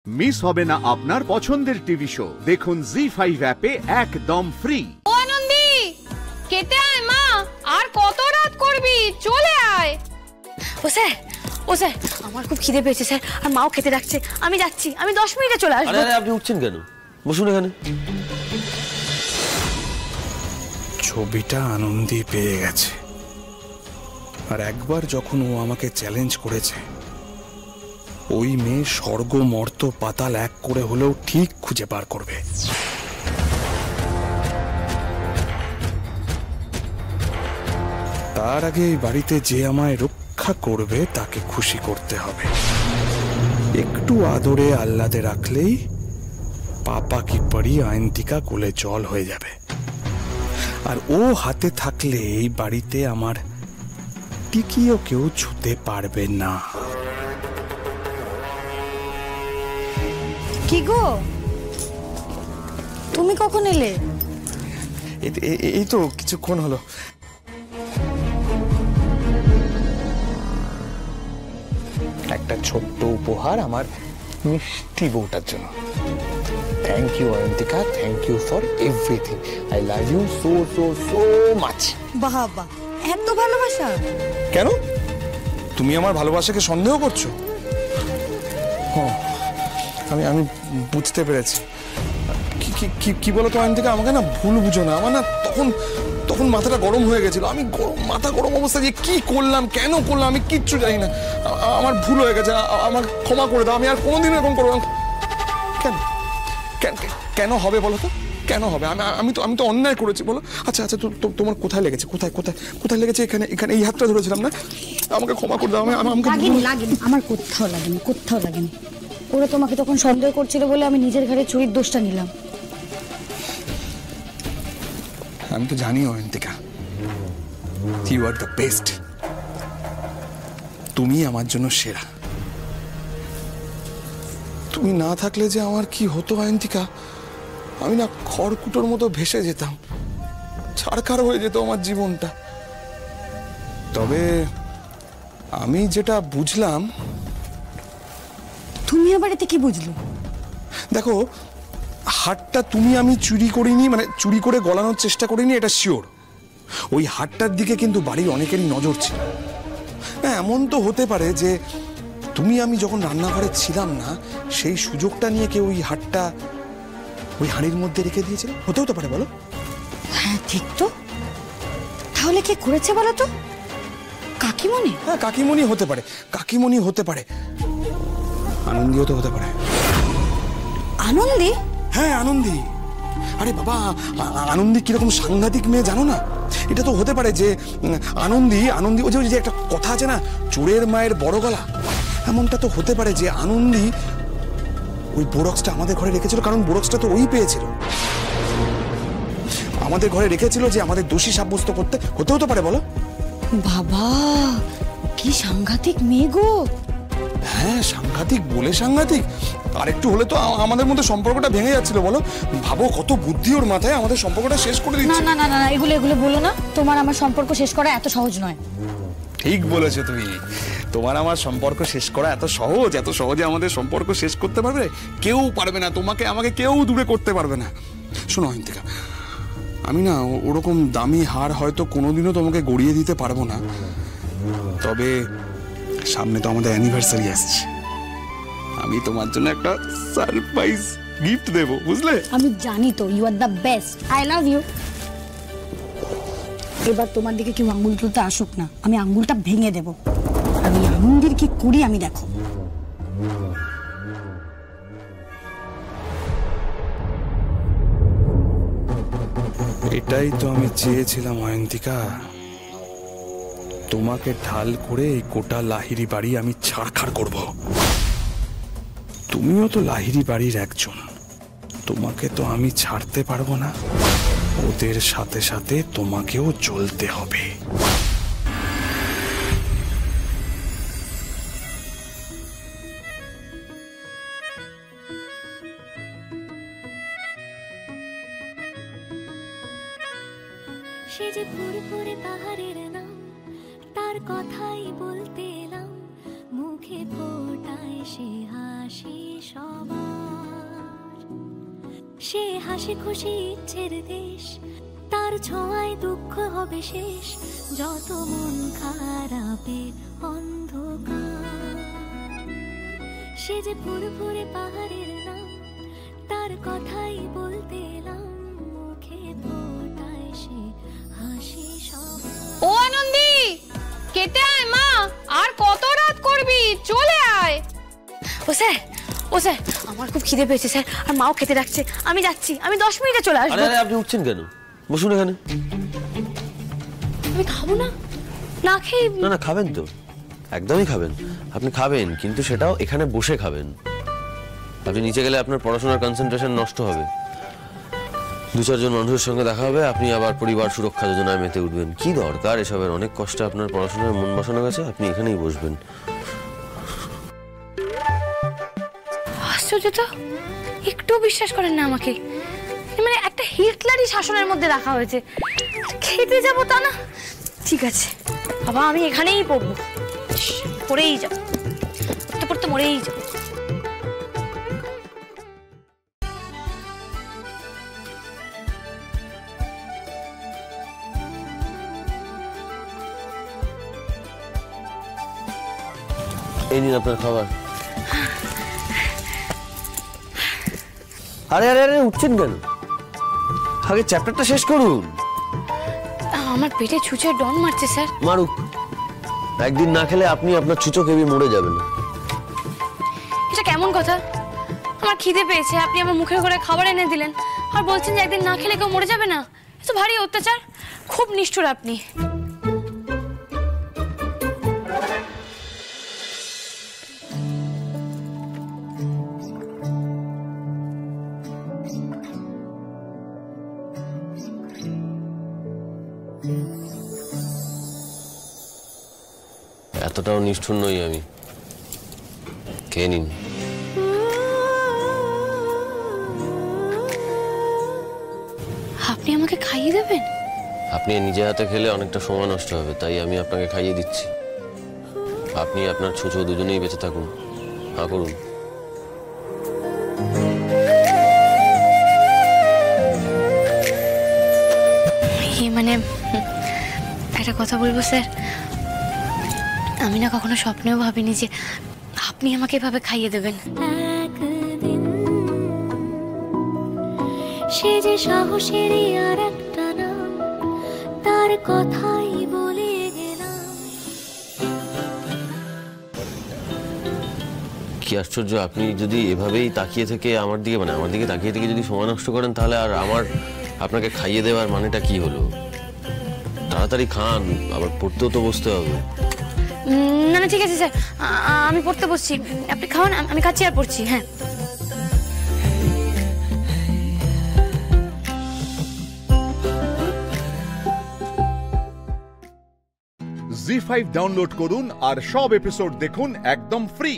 Miss হবে না আপনার পছন্দের টিভি শো। দেখুন জি5 অ্যাপে একদম ফ্রি। ও আনন্দি, খেতে আয় মা, আর কত রাত করবি, চলে আয়। ও স্যার আমার খুব খিদে পেয়েছে স্যার, আর মাও খেতে ডাকছে। আমি যাচ্ছি, আমি 10 মিনিটে চলে আসবো। আরে আপনি উঠছেন কেন? বসুন এখানে। ছবিটা আনন্দি পেয়ে গেছে, আর একবার যখন ও আমাকে চ্যালেঞ্জ করেছে, ওই মেয়ে স্বর্গ মর্ত পাতাল এক করে হলেও ঠিক খুঁজে বার করবে। তার আগে এই বাড়িতে যে আমায় রক্ষা করবে তাকে খুশি করতে হবে। একটু আদরে আহ্লাদে রাখলেই পাপা কি পরি আইনতিকা কোলে জল হয়ে যাবে। আর ও হাতে থাকলে এই বাড়িতে আমার টিকিও কেউ ছুতে পারবে না। কি গো, তুমি কখন এলে? এই তো কিছুক্ষণ হলো। একটা ছোট্ট উপহার আমার মিষ্টি বউটার জন্য। Thank you Ayantika, thank you for everything. I love you so so so much. বাবা, এত ভালোবাসা? কেন, তুমি আমার ভালোবাসাকে সন্দেহ করছো? আমি বুঝতে পেরেছি। কি বলো তো অয়ন্তিকা, আমাকে না ভুল বুঝো না। আমার না তখন মাথাটা গরম হয়ে গেছিল। আমি মাথা গরম অবস্থায় যে কি করলাম, কেন করলাম, আমি কিচ্ছু জানি না। আমার ভুল হয়ে গেছে, আমার ক্ষমা করে দাও। আমি আর কোনোদিন এরকম করবো না। কেন হবে বলো তো, কেন হবে? আমি তো অন্যায় করেছি বলো। আচ্ছা, তোমার কোথায় লেগেছে? কোথায় লেগেছে? এখানে এই হাতটা ধরেছিলাম না? আমাকে ক্ষমা করে দাও। লাগেনি, আমার কোথাও লাগেনি। ওরা তোমাকে তখন সন্দেহ করছিল বলে আমি নিজের ঘরে চুরির দোষটা নিলাম। আমি তো জানি Ayantika, you are the best. তুমি আমার জন্য সেরা। তুমি না থাকলে যে আমার কি হতো অয়ন্তিকা, আমি না খড়কুটোর মতো ভেসে যেতাম, ছাড়খাড় হয়ে যেত আমার জীবনটা। তবে আমি যেটা বুঝলাম। তুমি আবার এতে কি বুঝলে? দেখো, হাটটা আমি চুরি করিনি, মানে চুরি করে গলানোর চেষ্টা করিনি, এটা শিওর। ওই হাটটার দিকে কিন্তু বাড়ির অনেকেরই নজর ছিল। হ্যাঁ, এমন তো হতে পারে যে আমি যখন রান্নাঘরে ছিলাম না, সেই সুযোগটা নিয়ে কেউ ওই হাটটা ওই হাঁড়ির মধ্যে রেখে দিয়েছিল। হতেও তো পারে, বলো? হ্যাঁ ঠিক তো। তাহলে কে করেছে বলো তো? কাকিমণি? হ্যাঁ, কাকিমণি হতে পারে। আনন্দিও তো হতে পারে। আনন্দি? হ্যাঁ, আনন্দি। আরে বাবা, আনন্দি কিরকম সাংঘাতিক মেয়ে জানো না? এটা তো হতে পারে যে আনন্দি ওই যে একটা কথা আছে না, চোরের মায়ের বড় গলা। এমনটা তো হতে পারে যে আনন্দি ওই বোরক্সটা আমাদের ঘরে রেখেছিল, কারণ বোরক্সটা তো ওই পেয়েছিল। আমাদের ঘরে রেখেছিল যে আমাদের দোষী সাব্যস্ত করতে। হতেও তো পারে, বলো? বাবা, কি সাংঘাতিক মেয়ে গো। হ্যাঁ, সাংঘাতিক বলে সাংঘাতিক। আর একটু হলে তো আমাদের মধ্যে সম্পর্কটা ভেঙে যাচ্ছিল, বলো? ভাবো কত বুদ্ধি ওর মাথায়, আমাদের সম্পর্কটা শেষ করে দিচ্ছে। না, এগুলো বলো না। তোমার আমার সম্পর্ক শেষ করা এত সহজ নয়। ঠিক বলেছো তুমি। তোমার আমার সম্পর্ক শেষ করা এত সহজে আমাদের সম্পর্ক শেষ করতে পারবে কেউ পারবে না। তোমাকে আমাকে কেউ দূরে করতে পারবে না। শোনো অয়ন্তিকা, আমি না ওরকম দামি হার হয়তো কোনোদিনও তোমাকে গড়িয়ে দিতে পারবো না। তবে সামনে তো আমাদের অ্যানিভার্সারি আসছে। আমি তোমার জন্য একটা সারপ্রাইজ গিফট দেবো, বুঝলে? আমি জানি তো, you are the best. I love you. এবার তোমার দিকে কেউ আঙ্গুল তুলতে আসুক না, আমি আঙ্গুলটা ভেঙে দেব। আর ওই আনন্দের কি করি আমি দেখো। এটাই তো আমি চেয়েছিলাম অয়ন্তিকা, তোমাকে ঢাল করে এই গোটা লাহিড়ী বাড়ি আমি ছাড়খাড় করব। তুমিও তো লাহিড়ী বাড়ির একজন, তোমাকে তো আমি ছাড়তে পারবো না। ওদের সাথে সাথে তোমাকেও চলতে হবে। সে যে ফুরফুরে পাহাড়ের নাম, তার কথাই বলতে এলাম, মুখে ফোটায় সে হাসি সবার, সে হাসি খুশি ইচ্ছের দেশ, তার ছোঁয়ায় দুঃখ হবে শেষ, যত মন খারাপের অন্ধকার। সে যে ফুরফুরে পাহাড়ের নাম, তার কথাই বলতে এলাম, মুখে ফোটায় সে হাসি সবার। ও আনন্দি, খেতে আয় মা, আর কত রাত করবি, চলে আয়। ও স্যার আমার খুব খিদে পেয়েছে স্যার, আর মাও খেতে ডাকছে, আমি যাচ্ছি, আমি 10 মিনিটে চলে আসবো। আরে আপনি উঠছেন কেন? বসুন এখানে। আমি খাবো না, না খেয়ে। না খাবেন তো, একদমই খাবেন। আপনি খাবেন, কিন্তু সেটাও এখানে বসে খাবেন। আপনি নিচে গেলে আপনার পড়াশোনার কনসেন্ট্রেশন নষ্ট হবে, 2-4 জন মানুষের সঙ্গে দেখা হবে, আপনি আবার পরিবার সুরক্ষা যোজনায় মেতে উঠবেন। কি দরকার এসবের? অনেক কষ্টে আপনার পড়াশোনার মন বসানো গেছে, আপনি এখানেই বসবেন। আশ্চর্য তো, একটু বিশ্বাস করেন না আমাকে। মানে একটা হিটলারই শাসনের মধ্যে রাখা হয়েছে, খেতে যাবো তা না। ঠিক আছে বাবা, আমি এখানেই পড়বো, পড়েই যাবো, পড়তে পড়তে মরেই যাবো। এই নিন আপনার খাবার। আরে আরে আরে উঠছেন কেন? আগে চ্যাপ্টারটা শেষ করুন। আমার পেটে ছুঁচের ডন মারছে স্যার। মারুক, একদিন না খেলে আপনি আপনার ছুঁচো খেয়ে মরে যাবেন। এটা কেমন কথা? আমার খিদে পেয়েছে, আপনি আমার মুখে করে খাবার এনে দিলেন, আর বলছেন যে একদিন না খেলে কেউ মরে যাবে না। এ তো ভারী অত্যাচার, খুব নিষ্ঠুর আপনি। এতটাও নিষ্ঠুর নই আমি, খেয়ে নিন। আপনি আমাকে খাইয়ে দেবেন? আপনি নিজে হাতে খেলে অনেকটা সময় নষ্ট হবে, তাই আমি আপনাকে খাইয়ে দিচ্ছি। আপনি আপনার ছুঁচো দুজনেই বেঁচে থাকুন। হ্যাঁ করুন। মানে একটা কথা বলবো স্যার, আমি না কখনো স্বপ্নেও ভাবিনি যে আপনি আমাকে এভাবে খাইয়ে দেবেন। একদিন সে যে সাহসেরই আর একটা নাম, তার কথাই বলে গেলাম। কি আশ্চর্য, আপনি যদি এভাবেই তাকিয়ে থেকে আমার দিকে তাকিয়ে থেকে যদি সময় নষ্ট করেন, তাহলে আর আমার আপনাকে খাইয়ে দেওয়ার মানেটা কি হলো? তাড়াতাড়ি খান, আবার পড়তেও তো বসতে হবে। না না ঠিক আছে স্যার, আমি পড়তে বসছি, আপনি খাওয়ান, আমি খাচ্ছি আর পড়ছি। হ্যাঁ। জি5 ডাউনলোড করুন আর সব এপিসোড দেখুন একদম ফ্রি।